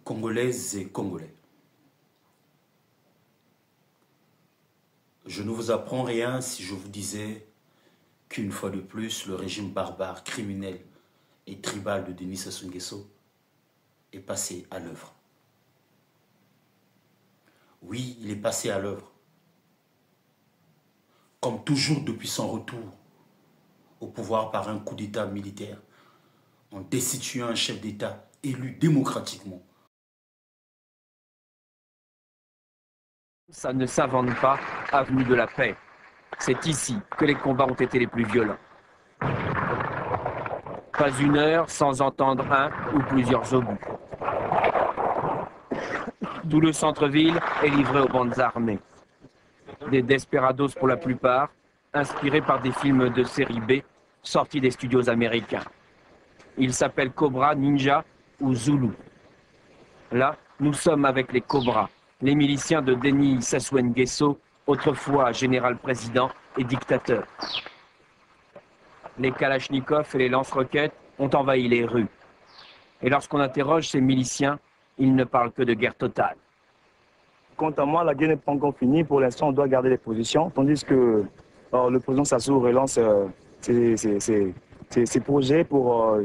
Congolaises et Congolais. Je ne vous apprends rien si je vous disais qu'une fois de plus, le régime barbare, criminel et tribal de Denis Sassou Nguesso est passé à l'œuvre. Oui, il est passé à l'œuvre. Comme toujours depuis son retour au pouvoir par un coup d'État militaire, en destituant un chef d'État élu démocratiquement. Ça ne s'invente pas, avenue de la Paix. C'est ici que les combats ont été les plus violents. Pas une heure sans entendre un ou plusieurs obus. Tout le centre-ville est livré aux bandes armées. Des desperados pour la plupart, inspirés par des films de série B sortis des studios américains. Ils s'appellent Cobra, Ninja ou Zulu. Là, nous sommes avec les Cobras, les miliciens de Denis Sassou Nguesso, autrefois général-président et dictateur. Les kalachnikovs et les lance-roquettes ont envahi les rues. Et lorsqu'on interroge ces miliciens, ils ne parlent que de guerre totale. Quant à moi, la guerre n'est pas encore finie. Pour l'instant, on doit garder les positions, tandis que le président Sassou relance ses projets pour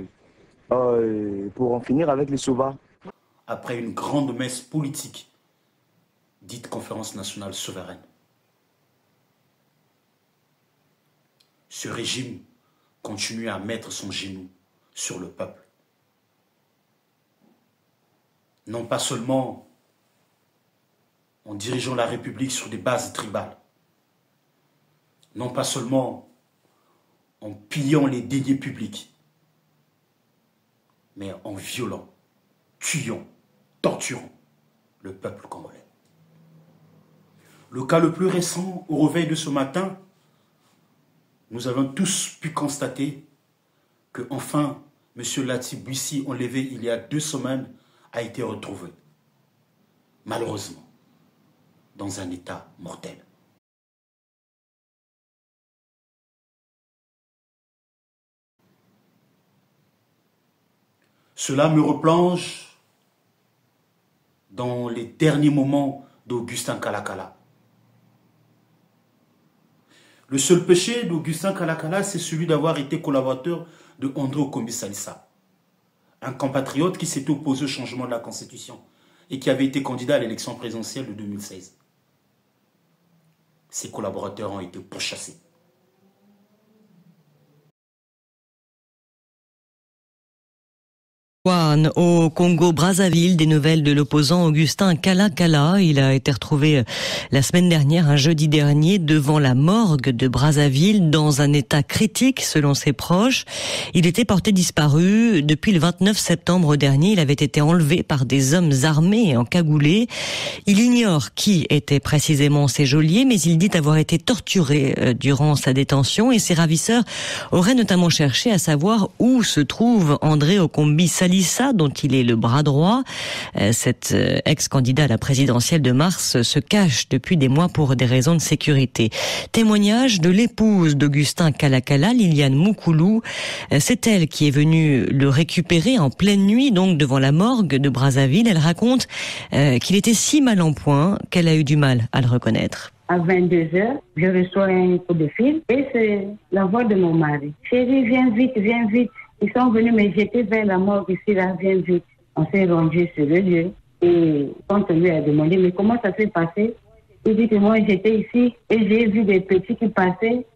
en finir avec les Souvas. Après une grande messe politique, dite conférence nationale souveraine, ce régime continue à mettre son genou sur le peuple. Non pas seulement en dirigeant la République sur des bases tribales, non pas seulement en pillant les deniers publics, mais en violant, tuant, torturant le peuple congolais. Le cas le plus récent, au réveil de ce matin, nous avons tous pu constater que enfin, M. Lati Bouissi, enlevé il y a 2 semaines, a été retrouvé, malheureusement, dans un état mortel. Cela me replonge dans les derniers moments d'Augustin Kalakala. Le seul péché d'Augustin Kalakala, c'est celui d'avoir été collaborateur de André Okombi Salissa, un compatriote qui s'était opposé au changement de la Constitution et qui avait été candidat à l'élection présidentielle de 2016. Ses collaborateurs ont été pourchassés. Au Congo-Brazzaville, des nouvelles de l'opposant Augustin Kalakala. Il a été retrouvé la semaine dernière, un jeudi dernier, devant la morgue de Brazzaville, dans un état critique selon ses proches. Il était porté disparu depuis le 29 septembre dernier. Il avait été enlevé par des hommes armés encagoulés. Il ignore qui étaient précisément ces geôliers, mais il dit avoir été torturé durant sa détention, et ses ravisseurs auraient notamment cherché à savoir où se trouve André Okombi Salissa, dont il est le bras droit. Cet ex-candidat à la présidentielle de mars se cache depuis des mois pour des raisons de sécurité. Témoignage de l'épouse d'Augustin Kalakala, Liliane Moukoulou. C'est elle qui est venue le récupérer en pleine nuit, donc devant la morgue de Brazzaville. Elle raconte qu'il était si mal en point qu'elle a eu du mal à le reconnaître. À 22h, je reçois un coup de fil et c'est la voix de mon mari. Chérie, viens vite, viens vite. Ils sont venus me jeter vers la morgue ici, là, viens vite. On s'est rendu sur le lieu. Et quand on lui a demandé, mais comment ça s'est passé? Il dit que moi, j'étais ici et j'ai vu des petits qui passaient.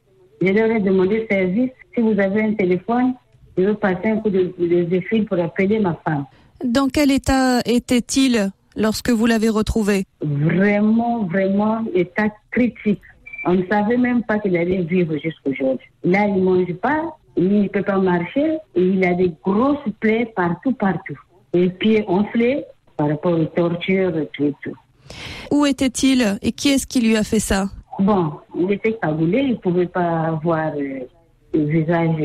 Je leur ai demandé service. Si vous avez un téléphone, je veux passer un coup de fil pour appeler ma femme. Dans quel état était-il lorsque vous l'avez retrouvé? Vraiment, vraiment, état critique. On ne savait même pas qu'il allait vivre jusqu'aujourd'hui. Là, il ne mange pas. Il ne peut pas marcher et il a des grosses plaies partout. Les pieds enflés par rapport aux tortures, tout. Où était-il et qui est-ce qui lui a fait ça? Bon, il était cagoulé, il ne pouvait pas voir le visage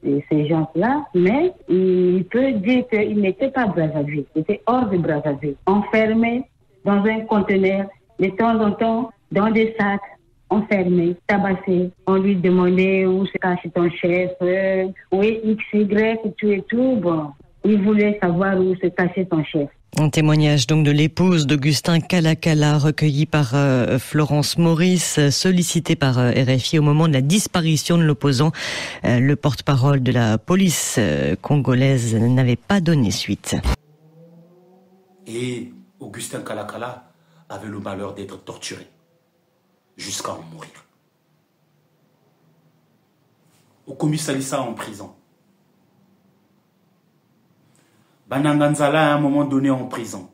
de ces gens-là, mais il peut dire qu'il n'était pas à Brazzaville, il était hors de Brazzaville, enfermé dans un conteneur, de temps en temps, dans des sacs. Enfermé, tabassé. On lui demandait où se cachait ton chef, oui, XY, tout et tout. Bon, il voulait savoir où se cachait ton chef. Un témoignage donc de l'épouse d'Augustin Kalakala, recueilli par Florence Maurice, sollicité par RFI au moment de la disparition de l'opposant. Le porte-parole de la police congolaise n'avait pas donné suite. Et Augustin Kalakala avait le malheur d'être torturé jusqu'à en mourir. Okomi Salissa en prison. Bananganzala à un moment donné en prison.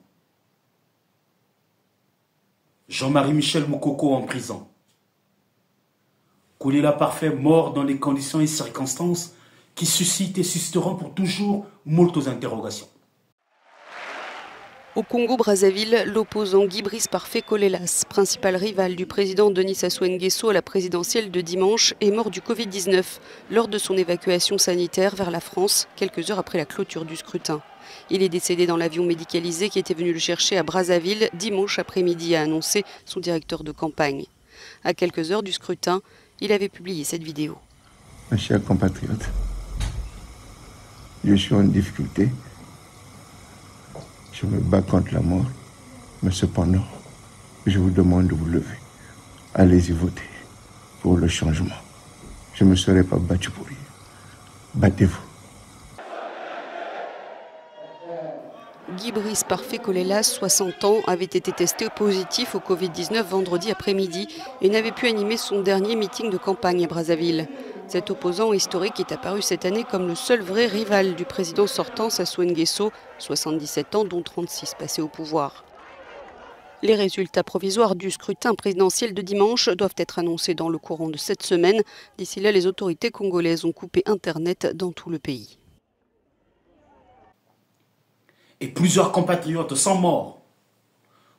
Jean-Marie Michel Moukoko en prison. Koulela Parfait mort dans des conditions et circonstances qui suscitent et susciteront pour toujours moltes interrogations. Au Congo-Brazzaville, l'opposant Guy Brice Parfait Colélas, principal rival du président Denis Sassou Nguesso à la présidentielle de dimanche, est mort du Covid-19 lors de son évacuation sanitaire vers la France, quelques heures après la clôture du scrutin. Il est décédé dans l'avion médicalisé qui était venu le chercher à Brazzaville dimanche après-midi, a annoncé son directeur de campagne. À quelques heures du scrutin, il avait publié cette vidéo. Mes chers compatriotes, je suis en difficulté. Je me bats contre la mort, mais cependant, je vous demande de vous lever. Allez-y voter pour le changement. Je ne me serai pas battu pour rien. Battez-vous. Guy Brice Parfait Colélas, 60 ans, avait été testé positif au Covid-19 vendredi après-midi et n'avait pu animer son dernier meeting de campagne à Brazzaville. Cet opposant historique est apparu cette année comme le seul vrai rival du président sortant Sassou Nguesso, 77 ans dont 36 passés au pouvoir. Les résultats provisoires du scrutin présidentiel de dimanche doivent être annoncés dans le courant de cette semaine. D'ici là, les autorités congolaises ont coupé Internet dans tout le pays. Et plusieurs compatriotes sont morts.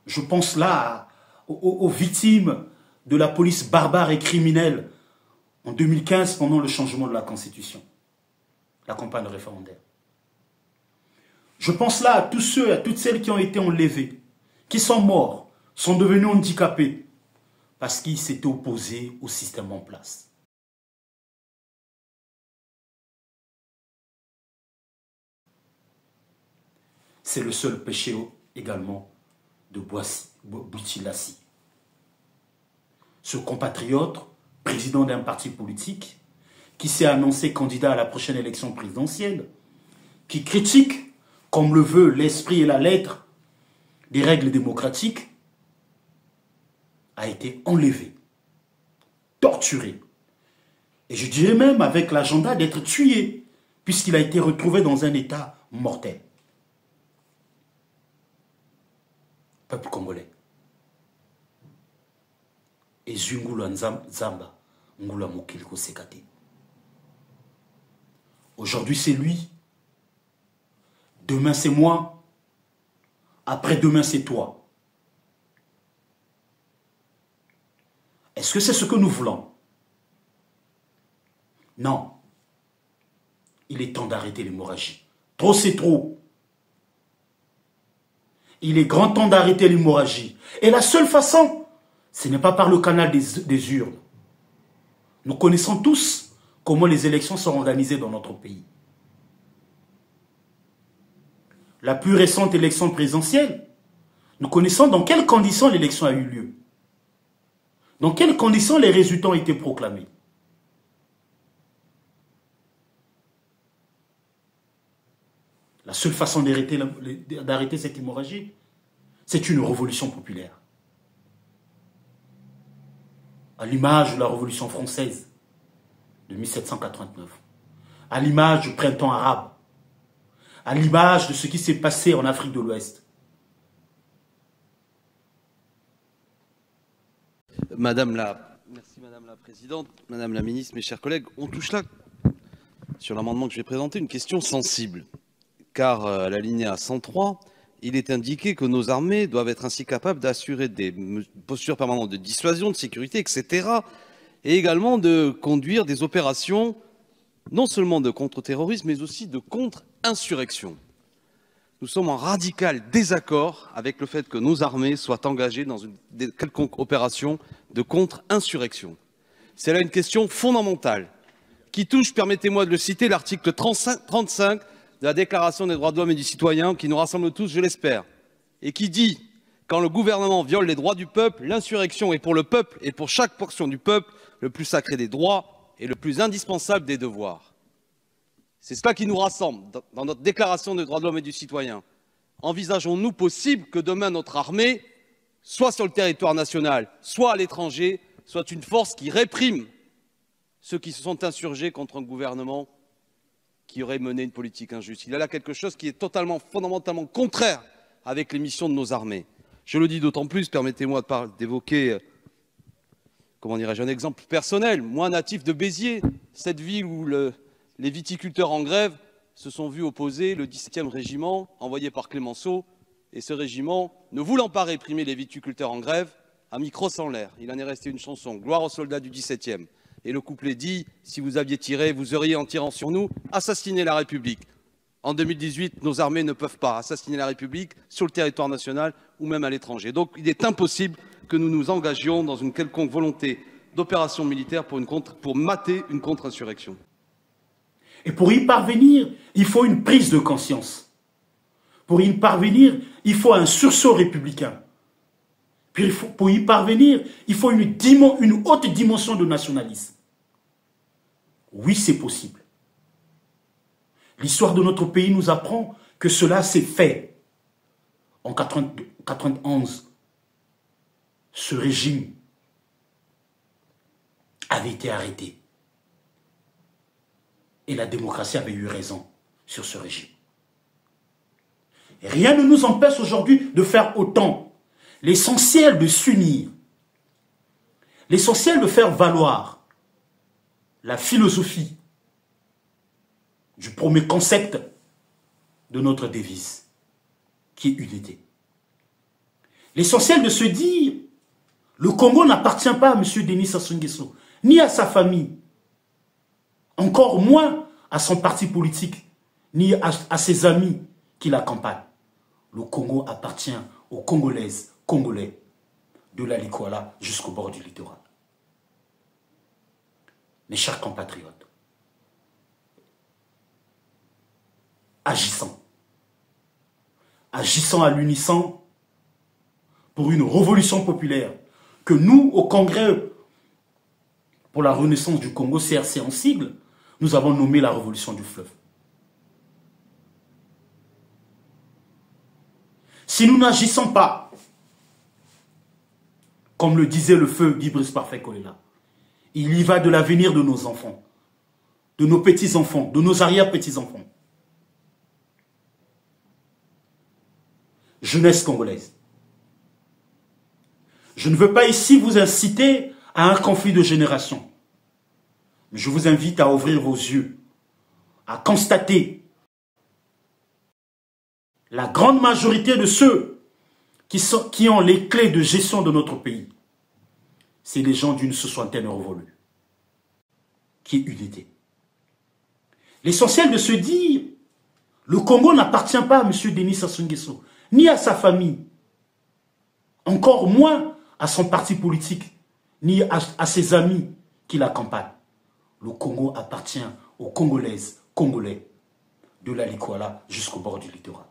Je pense là aux victimes de la police barbare et criminelle en 2015 pendant le changement de la Constitution, la campagne référendaire. Je pense là à tous ceux et à toutes celles qui ont été enlevés, qui sont morts, sont devenus handicapés parce qu'ils s'étaient opposés au système en place. C'est le seul péché également de Boutillassi. Ce compatriote, président d'un parti politique, qui s'est annoncé candidat à la prochaine élection présidentielle, qui critique, comme le veut l'esprit et la lettre, des règles démocratiques, a été enlevé, torturé, et je dirais même avec l'agenda d'être tué, puisqu'il a été retrouvé dans un état mortel. Peuple congolais. Et Zungula Nzamba, Ngula Mokilko Sekate. Aujourd'hui c'est lui, demain c'est moi, après-demain c'est toi. Est-ce que c'est ce que nous voulons? Non. Il est temps d'arrêter l'hémorragie. Trop c'est trop. Il est grand temps d'arrêter l'hémorragie. Et la seule façon, ce n'est pas par le canal des urnes. Nous connaissons tous comment les élections sont organisées dans notre pays. La plus récente élection présidentielle, nous connaissons dans quelles conditions l'élection a eu lieu. Dans quelles conditions les résultats ont été proclamés. La seule façon d'arrêter cette hémorragie, c'est une révolution populaire. À l'image de la Révolution française de 1789, à l'image du printemps arabe, à l'image de ce qui s'est passé en Afrique de l'Ouest. Merci Madame la Présidente, Madame la Ministre, mes chers collègues, on touche là, sur l'amendement que je vais présenter, une question sensible. Car à l'alinéa 103, il est indiqué que nos armées doivent être ainsi capables d'assurer des postures permanentes de dissuasion, de sécurité, etc. Et également de conduire des opérations non seulement de contre-terrorisme, mais aussi de contre-insurrection. Nous sommes en radical désaccord avec le fait que nos armées soient engagées dans une quelconque opération de contre-insurrection. C'est là une question fondamentale qui touche, permettez-moi de le citer, l'article 35 de la Déclaration des droits de l'homme et du citoyen qui nous rassemble tous, je l'espère. et qui dit « Quand le gouvernement viole les droits du peuple, l'insurrection est pour le peuple et pour chaque portion du peuple le plus sacré des droits et le plus indispensable des devoirs. » C'est cela qui nous rassemble dans notre déclaration des droits de l'homme et du citoyen. Envisageons-nous possible que demain notre armée, soit sur le territoire national, soit à l'étranger, soit une force qui réprime ceux qui se sont insurgés contre un gouvernement qui aurait mené une politique injuste. Il y a là quelque chose qui est totalement, fondamentalement contraire avec les missions de nos armées. Je le dis d'autant plus, permettez-moi d'évoquer, comment dirais-je, un exemple personnel. Moi, natif de Béziers, cette ville où les viticulteurs en grève se sont vus opposer le 17e régiment envoyé par Clémenceau, et ce régiment, ne voulant pas réprimer les viticulteurs en grève, a mis crosse en l'air. Il en est resté une chanson, Gloire aux soldats du 17e. Et le couplet dit, si vous aviez tiré, vous auriez, en tirant sur nous, assassiné la République. En 2018, nos armées ne peuvent pas assassiner la République sur le territoire national ou même à l'étranger. Donc il est impossible que nous nous engagions dans une quelconque volonté d'opération militaire pour mater une contre-insurrection. Et pour y parvenir, il faut une prise de conscience. Pour y parvenir, il faut un sursaut républicain. Puis pour y parvenir, il faut une haute dimension de nationalisme. Oui, c'est possible. L'histoire de notre pays nous apprend que cela s'est fait. En 1991, ce régime avait été arrêté. Et la démocratie avait eu raison sur ce régime. Et rien ne nous empêche aujourd'hui de faire autant. L'essentiel de s'unir, l'essentiel de faire valoir la philosophie du premier concept de notre devise, qui est unité. L'essentiel de se dire, le Congo n'appartient pas à M. Denis Sassou Nguesso, ni à sa famille, encore moins à son parti politique, ni à ses amis qui l'accompagnent. Le Congo appartient aux Congolaises, Congolais, de la Likuala jusqu'au bord du littoral. Mes chers compatriotes, agissons à l'unisson pour une révolution populaire que nous, au Congrès pour la renaissance du Congo, CRC en sigle, nous avons nommé la révolution du fleuve. Si nous n'agissons pas, comme le disait le feu Guy Brice Parfait Kolela, il y va de l'avenir de nos enfants, de nos petits-enfants, de nos arrière-petits-enfants. Jeunesse congolaise. Je ne veux pas ici vous inciter à un conflit de génération. Mais je vous invite à ouvrir vos yeux, à constater la grande majorité de ceux qui ont les clés de gestion de notre pays. C'est les gens d'une soixantaine révolue, qui est unité. L'essentiel de se dire, le Congo n'appartient pas à M. Denis Sassou Nguesso, ni à sa famille, encore moins à son parti politique, ni à ses amis qui l'accompagnent. Le Congo appartient aux Congolaises, Congolais, de la Likuala jusqu'au bord du littoral.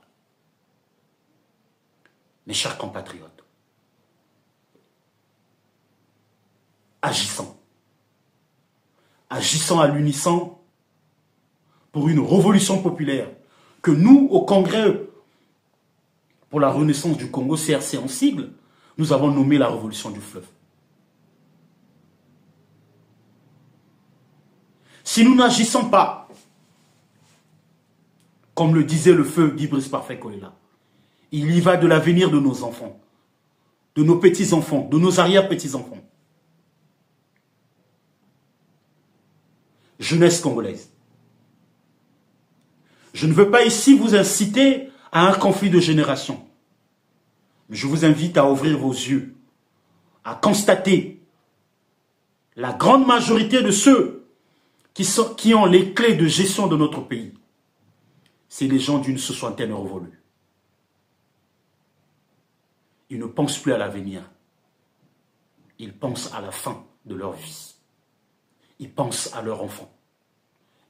Mes chers compatriotes, agissons à l'unisson pour une révolution populaire que nous, au Congrès pour la renaissance du Congo, CRC en sigle, nous avons nommé la révolution du fleuve. Si nous n'agissons pas, comme le disait le feu Guy Brice Parfait Kolela, il y va de l'avenir de nos enfants, de nos petits-enfants, de nos arrière-petits-enfants. Jeunesse congolaise. Je ne veux pas ici vous inciter à un conflit de génération. Mais je vous invite à ouvrir vos yeux, à constater la grande majorité de ceux qui ont les clés de gestion de notre pays. C'est les gens d'une soixantaine révolue. Ils ne pensent plus à l'avenir. Ils pensent à la fin de leur vie. Ils pensent à leurs enfants.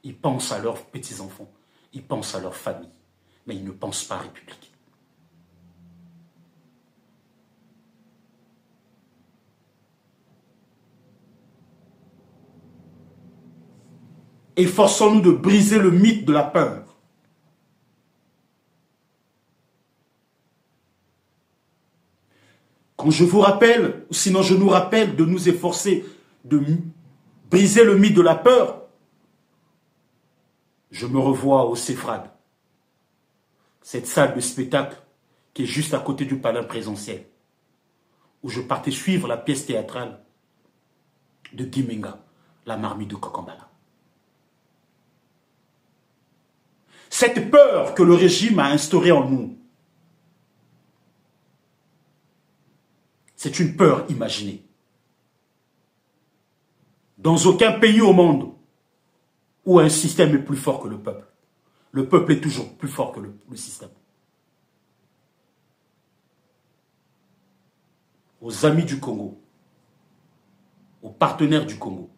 Ils pensent à leurs petits-enfants. Ils pensent à leur famille. Mais ils ne pensent pas à la République. Efforçons-nous de briser le mythe de la peur. Quand je vous rappelle, ou sinon je nous rappelle de nous efforcer de briser le mythe de la peur, je me revois au Cefrad, cette salle de spectacle qui est juste à côté du palais présentiel, où je partais suivre la pièce théâtrale de Gimenga, la marmite de Kokambala. Cette peur que le régime a instaurée en nous, c'est une peur imaginée. Dans aucun pays au monde où un système est plus fort que le peuple est toujours plus fort que le système. Aux amis du Congo, aux partenaires du Congo,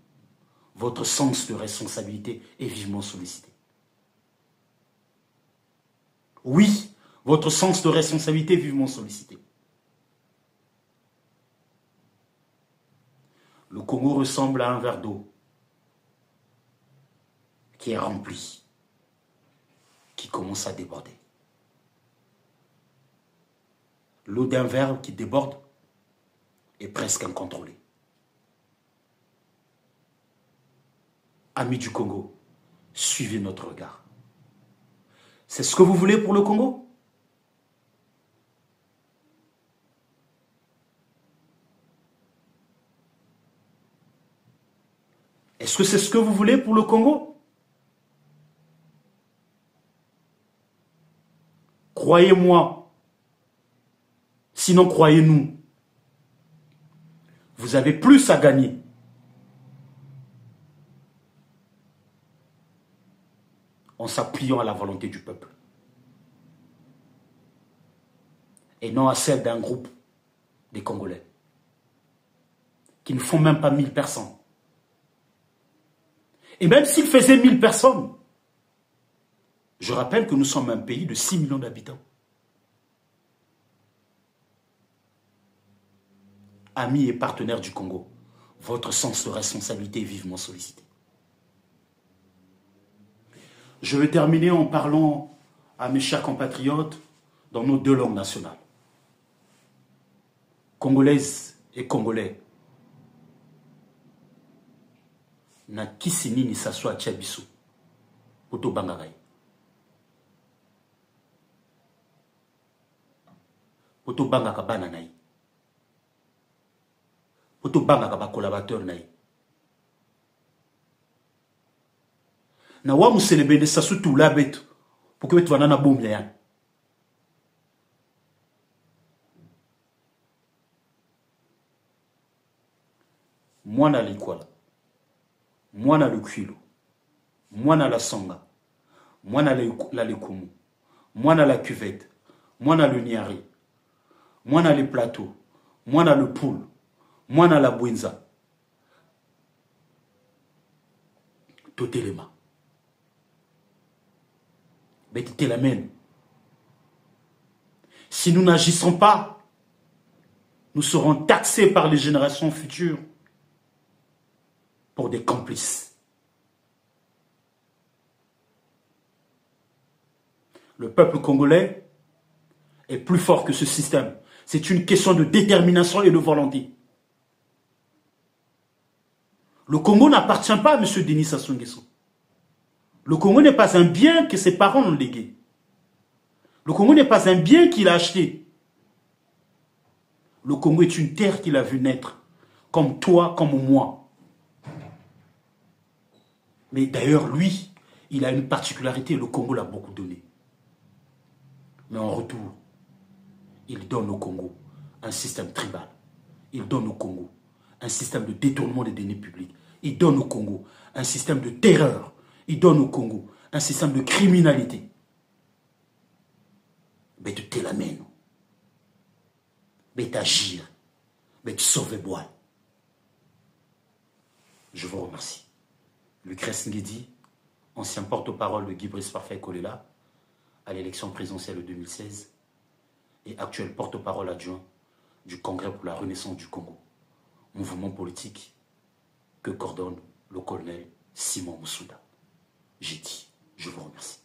votre sens de responsabilité est vivement sollicité. Oui, votre sens de responsabilité est vivement sollicité. Le Congo ressemble à un verre d'eau qui est rempli, qui commence à déborder. L'eau d'un verre qui déborde est presque incontrôlée. Amis du Congo, suivez notre regard. C'est ce que vous voulez pour le Congo? Est-ce que c'est ce que vous voulez pour le Congo? Croyez-moi, sinon croyez-nous, vous avez plus à gagner en s'appuyant à la volonté du peuple et non à celle d'un groupe des Congolais qui ne font même pas 1000 personnes. Et même s'ils faisaient 1000 personnes, je rappelle que nous sommes un pays de 6 millions d'habitants. Amis et partenaires du Congo, votre sens de responsabilité est vivement sollicité. Je vais terminer en parlant à mes chers compatriotes dans nos deux langues nationales. Congolaises et Congolais. Na kisini ni saswa tchabisu. Poto bangarai. Poto bangaka bana nai. Poto bangaka ba collaborateur nai. Na wa muselebe de sasu tu labet. Pour que tu vas na bombe ya. Mwana likwala. Mwana lukwilo. Mwana la songa. Mwana la lekumu. Mwana la cuvette. Mwana le niari. Mwana le plateau. Mwana le poule. Mwana la bouinza. Totelema. Betite la mène. Si nous n'agissons pas, nous serons taxés par les générations futures pour des complices. Le peuple congolais est plus fort que ce système. C'est une question de détermination et de volonté. Le Congo n'appartient pas à M. Denis Sassou Nguesso. Le Congo n'est pas un bien que ses parents ont légué. Le Congo n'est pas un bien qu'il a acheté. Le Congo est une terre qu'il a vu naître, comme toi, comme moi. Mais d'ailleurs, lui, il a une particularité, le Congo l'a beaucoup donné. Mais en retour, il donne au Congo un système tribal. Il donne au Congo un système de détournement des deniers publics. Il donne au Congo un système de terreur. Il donne au Congo un système de criminalité. Mais tu te l'amènes. Mais t'agir. Mais tu sauves bois. Je vous remercie. Lucrèce Nguedi, ancien porte-parole de Guy Brice Parfait Kolela, à l'élection présidentielle de 2016, et actuel porte-parole adjoint du Congrès pour la Renaissance du Congo, mouvement politique que coordonne le colonel Simon Moussouda. j'ai dit. Je vous remercie.